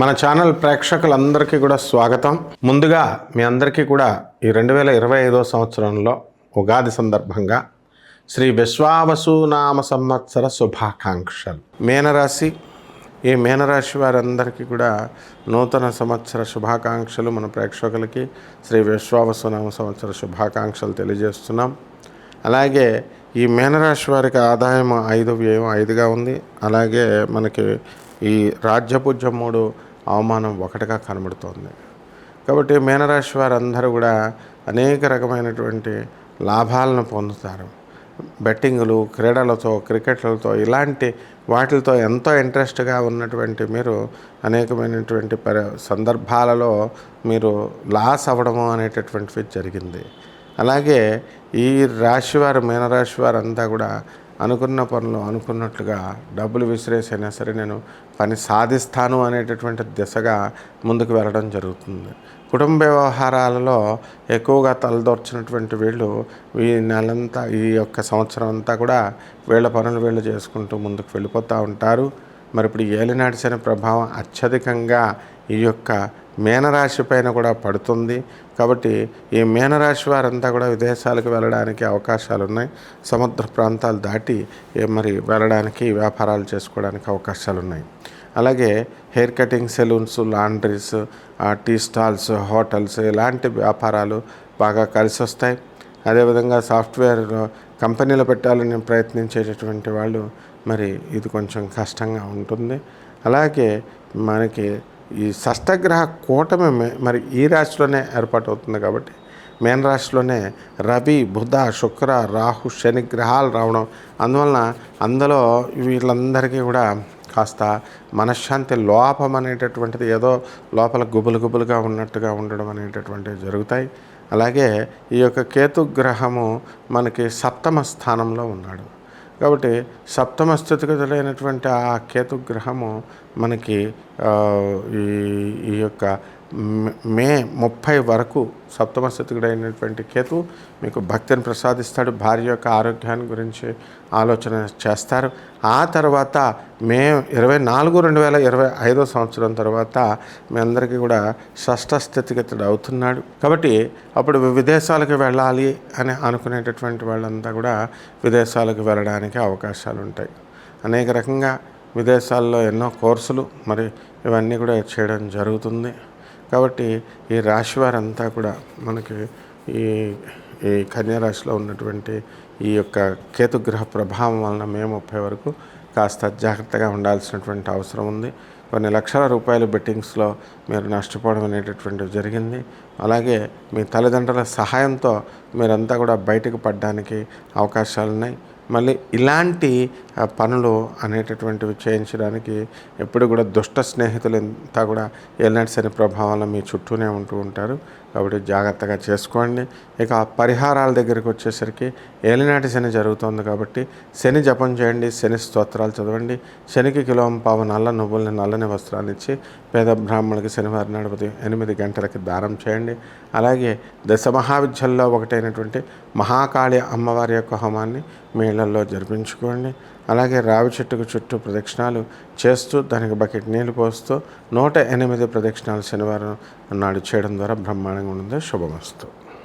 మన ఛానల్ ప్రేక్షకులందరికీ కూడా స్వాగతం. ముందుగా మీ అందరికీ కూడా ఈ 2025 సంవత్సరంలో ఉగాది సందర్భంగా శ్రీ విశ్వావసునామ సంవత్సర శుభాకాంక్షలు. మీనరాశి, ఈ మీనరాశి వారందరికీ కూడా నూతన సంవత్సర శుభాకాంక్షలు. మన ప్రేక్షకులకి శ్రీ విశ్వావసునామ సంవత్సర శుభాకాంక్షలు తెలియజేస్తున్నాం. అలాగే ఈ మీనరాశి వారికి ఆదాయం 5, వ్యయం 5గా ఉంది. అలాగే మనకి ఈ రాజ్యపూజ్యం 3, అవమానం 1గా కనబడుతోంది. కాబట్టి మీనరాశి వారందరూ కూడా అనేక రకమైనటువంటి లాభాలను పొందుతారు. బెట్టింగులు, క్రీడలతో, క్రికెట్లతో, ఇలాంటి వాటితో ఎంతో ఇంట్రెస్ట్గా ఉన్నటువంటి మీరు అనేకమైనటువంటి సందర్భాలలో మీరు లాస్ అవ్వడము అనేటటువంటివి జరిగింది. అలాగే ఈ రాశివారు, మీనరాశి వారంతా కూడా అనుకున్న పనులు అనుకున్నట్లుగా డబ్బులు విసిరేసైనా సరే నేను పని సాధిస్తాను అనేటటువంటి దిశగా ముందుకు వెళ్ళడం జరుగుతుంది. కుటుంబ వ్యవహారాలలో ఎక్కువగా తలదోర్చినటువంటి వీళ్ళు ఈ నెలంతా, ఈ యొక్క సంవత్సరం అంతా కూడా వీళ్ళ పనులు వీళ్ళు చేసుకుంటూ ముందుకు వెళ్ళిపోతూ ఉంటారు. మరి ఇప్పుడు ఏలినాటి శని ప్రభావం అత్యధికంగా ఈ యొక్క మీనరాశి పైన కూడా పడుతుంది. కాబట్టి ఈ మీనరాశి వారంతా కూడా విదేశాలకు వెళ్ళడానికి అవకాశాలు ఉన్నాయి. సముద్ర ప్రాంతాలు దాటి మరి వెళ్ళడానికి, వ్యాపారాలు చేసుకోవడానికి అవకాశాలు ఉన్నాయి. అలాగే hair cutting salons, laundries, tea stalls, hotels, ఇలాంటి వ్యాపారాలు బాగా కలిసి వస్తాయి. అదేవిధంగా సాఫ్ట్వేర్ కంపెనీలు పెట్టాలని ప్రయత్నించేటటువంటి వాళ్ళు మరి ఇది కొంచెం కష్టంగా ఉంటుంది. అలాగే మనకి ఈ షష్టగ్రహ కూటమి మరి ఈ రాశిలోనే ఏర్పాటు అవుతుంది. కాబట్టి మీన రాశిలోనే రవి, బుధ, శుక్ర, రాహు, శని గ్రహాలు రావడం, అందువలన అందులో వీళ్ళందరికీ కూడా కాస్త మనశ్శాంతి లోపం అనేటటువంటిది, ఏదో లోపల గుబులుగా ఉన్నట్టుగా ఉండడం అనేటటువంటివి జరుగుతాయి. అలాగే ఈ యొక్క కేతుగ్రహము మనకి 7వ స్థానంలో ఉన్నాడు. కాబట్టి 7వ స్థితిగతులైనటువంటి ఆ కేతుగ్రహము మనకి ఈ యొక్క మే 30 వరకు 7వ స్థితిగతుడైనటువంటి కేతు మీకు భక్తిని ప్రసాదిస్తాడు. భార్య యొక్క ఆరోగ్యాన్ని గురించి ఆలోచన చేస్తారు. ఆ తర్వాత మే 24, 2025 సంవత్సరం తర్వాత మీ అందరికీ కూడా 6వ స్థితిగతుడు అవుతున్నాడు. కాబట్టి అప్పుడు విదేశాలకు వెళ్ళాలి అని అనుకునేటటువంటి వాళ్ళంతా కూడా విదేశాలకు వెళ్ళడానికి అవకాశాలు ఉంటాయి. అనేక రకంగా విదేశాల్లో ఎన్నో కోర్సులు మరి ఇవన్నీ కూడా చేయడం జరుగుతుంది. కాబట్టి ఈ రాశి వారంతా కూడా మనకి ఈ కన్యా రాశిలో ఉన్నటువంటి ఈ యొక్క కేతుగ్రహ ప్రభావం వలన మే 30 వరకు కాస్త జాగ్రత్తగా ఉండాల్సినటువంటి అవసరం ఉంది. కొన్ని లక్షల రూపాయలు బెట్టింగ్స్లో మీరు నష్టపోవడం అనేటటువంటిది జరిగింది. అలాగే మీ తల్లిదండ్రుల సహాయంతో మీరంతా కూడా బయటకు పడడానికి అవకాశాలు ఉన్నాయి. మళ్ళీ ఇలాంటి పనులు అనేటటువంటివి చేయించడానికి ఎప్పుడు కూడా దుష్ట స్నేహితులు అంతా కూడా ఏలినాటి శని ప్రభావంలో మీ చుట్టూనే ఉంటూ ఉంటారు. కాబట్టి జాగ్రత్తగా చేసుకోండి. ఇక పరిహారాల దగ్గరికి వచ్చేసరికి ఏలినాటి శని జరుగుతుంది కాబట్టి శని జపం చేయండి, శని స్తోత్రాలు చదవండి. శనికి కిలోంపావు నల్ల నువ్వుల్ని, నల్లని వస్త్రాలు ఇచ్చి పేద బ్రాహ్మణులకి శనివారం నాడు 8 గంటలకి దానం చేయండి. అలాగే దశ మహావిద్యల్లో ఒకటైనటువంటి మహాకాళి అమ్మవారి యొక్క హోమాన్ని మీ ఇళ్లలో జరిపించుకోండి. అలాగే రావి చెట్టుకు చుట్టూ ప్రదక్షిణాలు చేస్తూ దానికి బకెట్ నీళ్ళు పోస్తూ 108 ప్రదక్షిణాలు శనివారం నాడు చేయడం ద్వారా బ్రహ్మాండంగా ఉంటుంది. శుభమస్తు.